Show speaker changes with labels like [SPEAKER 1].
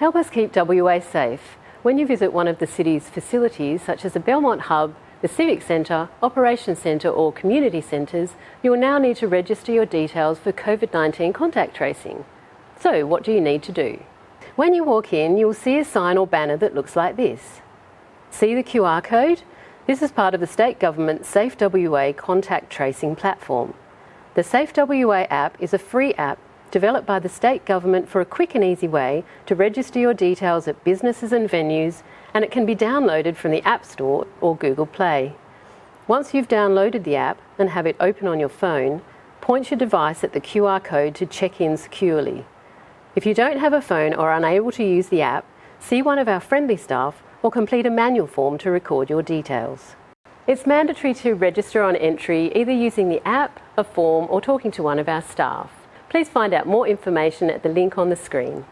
[SPEAKER 1] Help us keep WA safe. When you visit one of the city's facilities, such as the Belmont Hub, the Civic Centre, Operations Centre or Community Centres, you will now need to register your details for COVID-19 contact tracing. So what do you need to do? When you walk in, you'll see a sign or banner that looks like this. See the QR code? This is part of the state government's SafeWA contact tracing platform. The SafeWA app is a free app developed by the state government for a quick and easy way to register your details at businesses and venues, and it can be downloaded from the App Store or Google Play. Once you've downloaded the app and have it open on your phone, point your device at the QR code to check in securely. If you don't have a phone or are unable to use the app, see one of our friendly staff or complete a manual form to record your details. It's mandatory to register on entry either using the app, a form or talking to one of our staff. Please find out more information at the link on the screen.